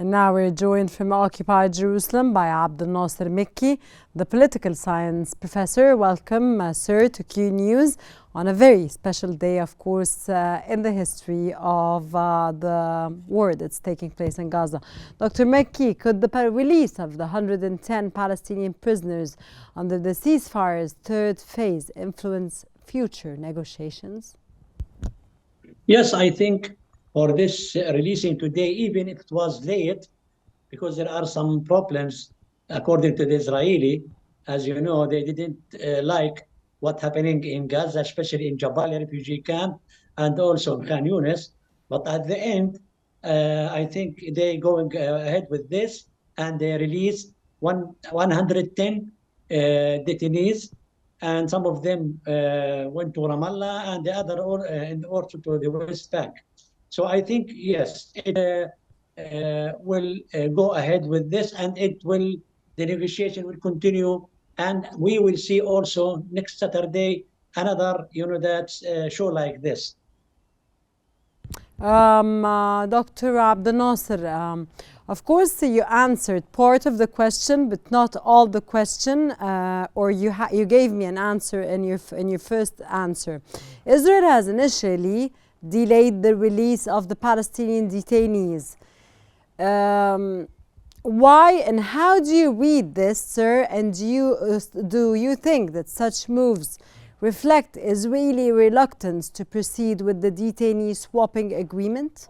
And now we're joined from occupied Jerusalem by Abd El Nasser Makki, the political science professor. Welcome, sir, to Qnews on a very special day, of course, in the history of the war that's taking place in Gaza. Dr. Makki, could the release of the 110 Palestinian prisoners under the ceasefire's third phase influence future negotiations? Yes, I think for this releasing today, even if it was late, because there are some problems, according to the Israeli, as you know, they didn't like what's happening in Gaza, especially in Jabalia refugee camp and also in Khan Yunis. But at the end, I think they're going ahead with this, and they released 110 detainees, and some of them went to Ramallah, and the other and also to the West Bank. So I think, yes, it will go ahead with this, and the negotiation will continue, and we will see also next Saturday another, that show like this. Dr. Abd El Nasser, of course, you answered part of the question, but not all the question, or you gave me an answer in your first answer. Israel has initially delayed the release of the Palestinian detainees. Why and how do you read this, sir? And do you think that such moves reflect Israeli reluctance to proceed with the detainee swapping agreement?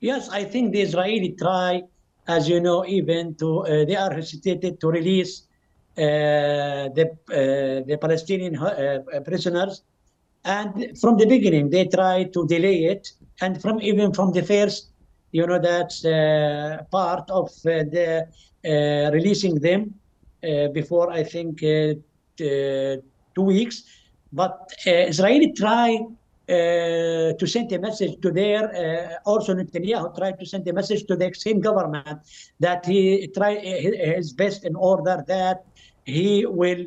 Yes, I think the Israeli try, as you know, even to they are hesitated to release the Palestinian prisoners, and from the beginning they tried to delay it, and even from the first, that's part of the releasing them before, I think, 2 weeks. But Israeli try to send a message to their, also Netanyahu tried to send a message to the same government that he try his best in order that he will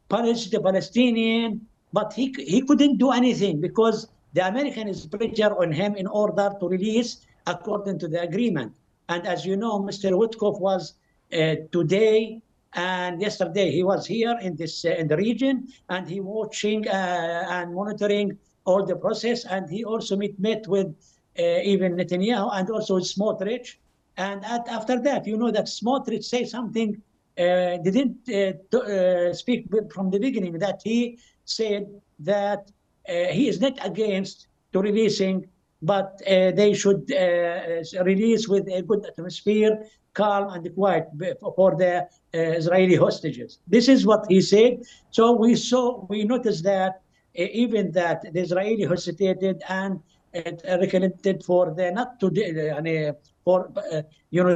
punish the Palestinian, but he couldn't do anything because the American is pressure on him in order to release according to the agreement. And as you know, Mr. Witkoff was today and yesterday he was here in the region, and he watching and monitoring all the process, and he also met with even Netanyahu and also with Smotrich. And after that, that Smotrich say something, didn't speak from the beginning, that he said that he is not against to releasing, but they should release with a good atmosphere, calm and quiet for the Israeli hostages. This is what he said. So we noticed that even that the Israeli hesitated and recommended for the not to for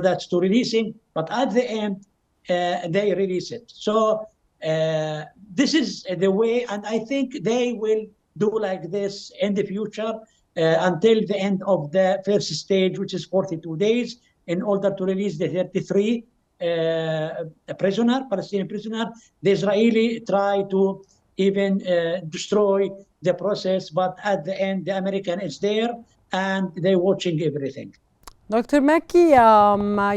that's to releasing, but at the end they release it. So this is the way, and I think they will do like this in the future until the end of the first stage, which is 42 days, in order to release the 33 Palestinian prisoner. The Israeli try to even destroy the process, but at the end, the American is there and they're watching everything. Dr. Makki,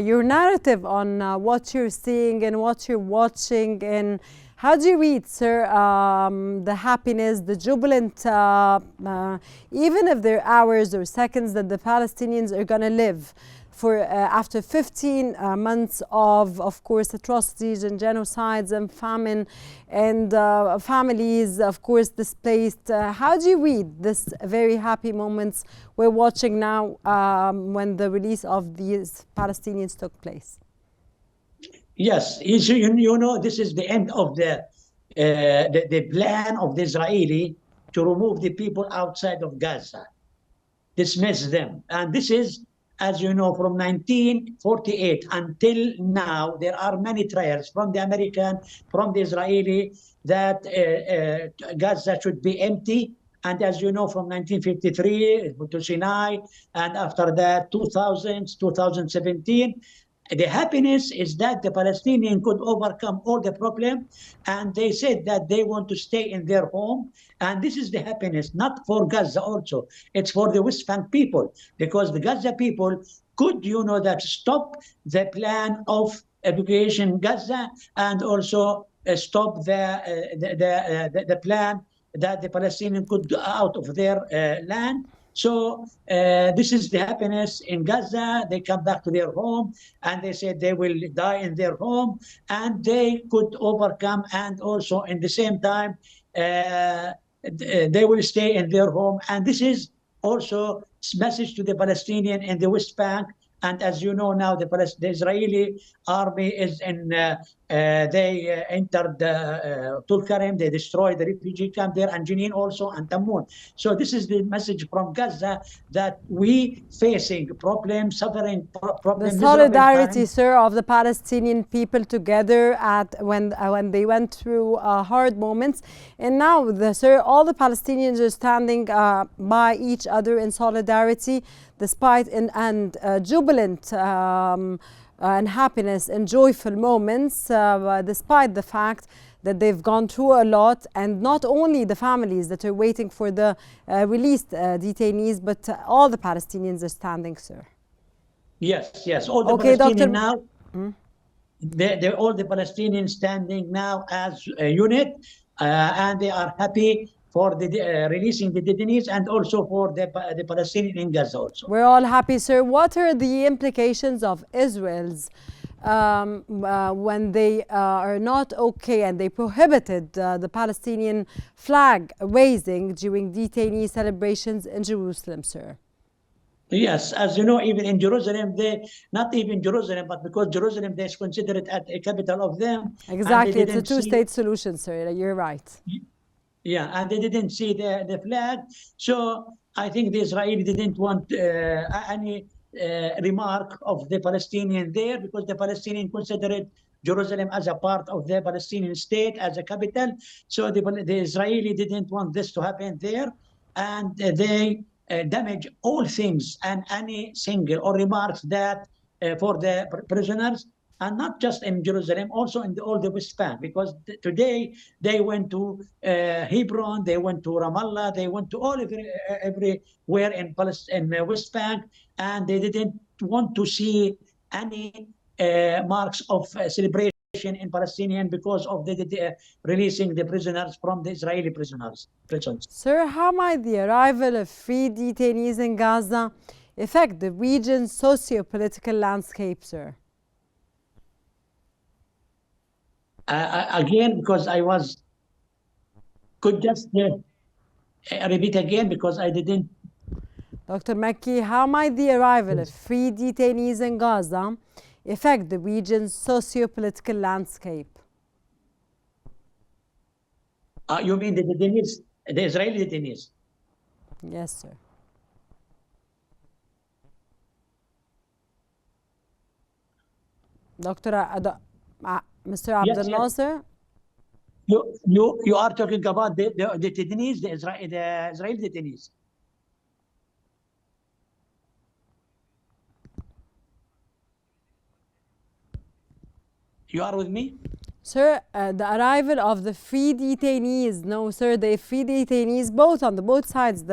your narrative on what you're seeing and what you're watching, and how do you read, sir, the happiness, the jubilant, even if there are hours or seconds that the Palestinians are going to live for after 15 months of course, atrocities and genocides and famine and families, of course, displaced. How do you read this very happy moments we're watching now when the release of these Palestinians took place? Yes, this is the end of the plan of the Israeli to remove the people outside of Gaza, dismiss them. And this is, as you know, from 1948 until now, there are many trials from the American, from the Israeli, that Gaza should be empty. And as you know, from 1953 to Sinai, and after that, 2017, the happiness is that the Palestinian could overcome all the problem, and they said that they want to stay in their home. And this is the happiness, not for Gaza also. It's for the West Bank people, because the Gaza people could, that stop the plan of evacuation Gaza, and also stop the plan that the Palestinians could go out of their land. So this is the happiness in Gaza. They come back to their home, and they said they will die in their home, and they could overcome, and also in the same time they will stay in their home. And this is also a message to the Palestinian in the West Bank. And as you know now, the Israeli army is in. They entered Tulkarem. They destroyed the refugee camp there, and Jenin also, and Tamun. So this is the message from Gaza, that we facing problems, suffering problems. The solidarity, sir, of the Palestinian people together at when they went through hard moments, and now, sir, all the Palestinians are standing by each other in solidarity, despite and jubilant and happiness and joyful moments, despite the fact that they've gone through a lot, and not only the families that are waiting for the released detainees, but all the Palestinians are standing, sir. Yes. All the Palestinians now, all the Palestinians standing now as a unit, and they are happy for the releasing the detainees, and also for the Palestinians in Gaza also. We're all happy, sir. What are the implications of Israel's when they are not okay and they prohibited the Palestinian flag raising during detainee celebrations in Jerusalem, sir? Yes, as you know, even in Jerusalem, not even Jerusalem, but because Jerusalem, they consider it as a capital of them. Exactly, it's a two-state solution, sir. You're right. Yeah, and they didn't see the flag. So I think the Israeli didn't want any remark of the Palestinian there, because the Palestinian considered Jerusalem as a part of the Palestinian state, as a capital. So the Israeli didn't want this to happen there, and they damage all things and any single or remarks that for the prisoners. And not just in Jerusalem, also in all the West Bank, because today they went to Hebron, they went to Ramallah, they went to everywhere in Palestine, in West Bank, and they didn't want to see any marks of celebration in Palestinian because of the releasing the prisoners from the Israeli prisons. Sir, how might the arrival of free detainees in Gaza affect the region's socio-political landscape, sir? Again, because could just repeat again, because I didn't. Dr. Makki, how might the arrival of free detainees in Gaza affect the region's socio-political landscape? You mean the detainees, the Israeli detainees? Yes, sir. Mr. Abd El Nasser? You are talking about the detainees, the Israeli detainees. You are with me? Sir, the arrival of the free detainees. No, sir, the free detainees, both on both sides.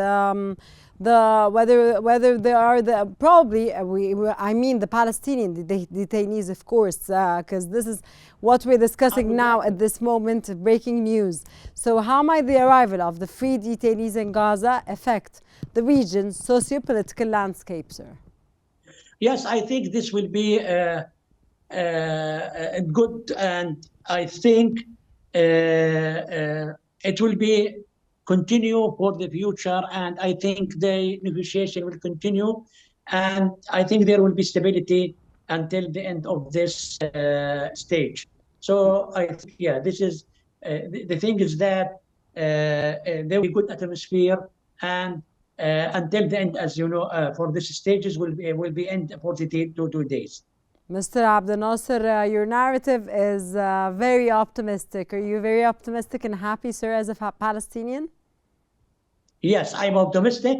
Whether they are I mean the Palestinian detainees, of course, because this is what we're discussing now at this moment, breaking news. So how might the arrival of the free detainees in Gaza affect the region's socio-political landscape, sir? Yes, I think this will be good, and I think it will be continue for the future, and I think the negotiation will continue, and I think there will be stability until the end of this stage. So I think, yeah, this is the thing is that there will be good atmosphere, and until the end, as you know, for this stages will be end 42 days. Mr. Abd El Nasser, your narrative is very optimistic. Are you very optimistic and happy, sir, as a Palestinian? Yes, I'm optimistic,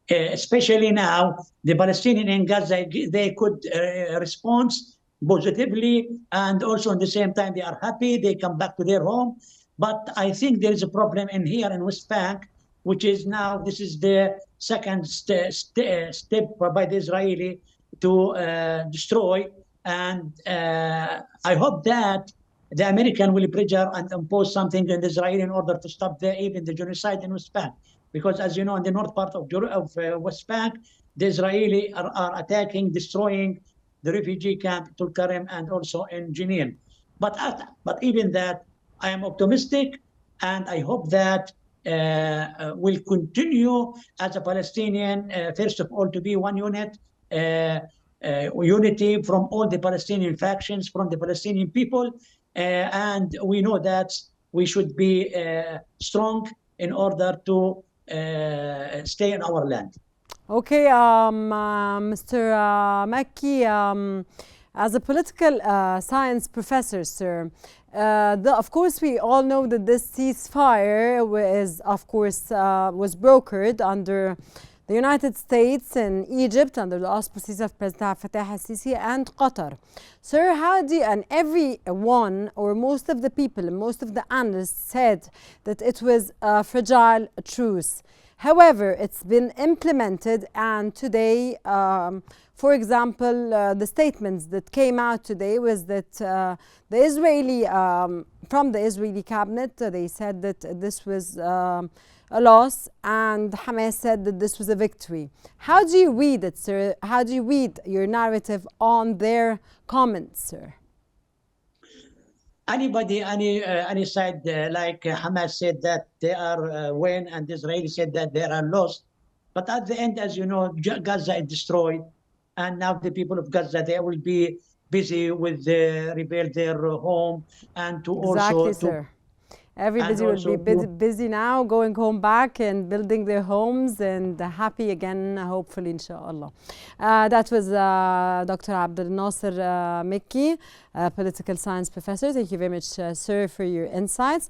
especially now the Palestinians in Gaza, they could respond positively, and also at the same time they are happy, they come back to their home. But I think there is a problem in here in West Bank, which is now this is the second step by the Israeli to destroy. And I hope that the American will pressure and impose something on Israel in order to stop even the genocide in West Bank. Because as you know, in the north part of West Bank, the Israeli are attacking, destroying the refugee camp Tulkarem and also in Jenin. But even that, I am optimistic, and I hope that will continue as a Palestinian, first of all, to be one unit, unity from all the Palestinian factions, from the Palestinian people. And we know that we should be strong in order to stay in our land. Okay, Mr. Makki, as a political science professor, sir, of course, we all know that this ceasefire was brokered under the United States and Egypt under the auspices of President Fattah al-Sisi and Qatar. Sir, and everyone or most of the people and most of the analysts said that it was a fragile truce. However, it's been implemented, and today, for example, the statements that came out today was that from the Israeli cabinet, they said that this was a loss, and Hamas said that this was a victory. How do you read it, sir? How do you read your narrative on their comments, sir? Any side like Hamas said that they are win, and Israel said that they are lost. But at the end, as you know, Gaza is destroyed, and now the people of Gaza, they will be busy with rebuild their home and to exactly, sir. Everybody will be busy now, going home back and building their homes and happy again, hopefully, inshallah. That was Dr. Abd El Nasser Makki, political science professor. Thank you very much, sir, for your insights.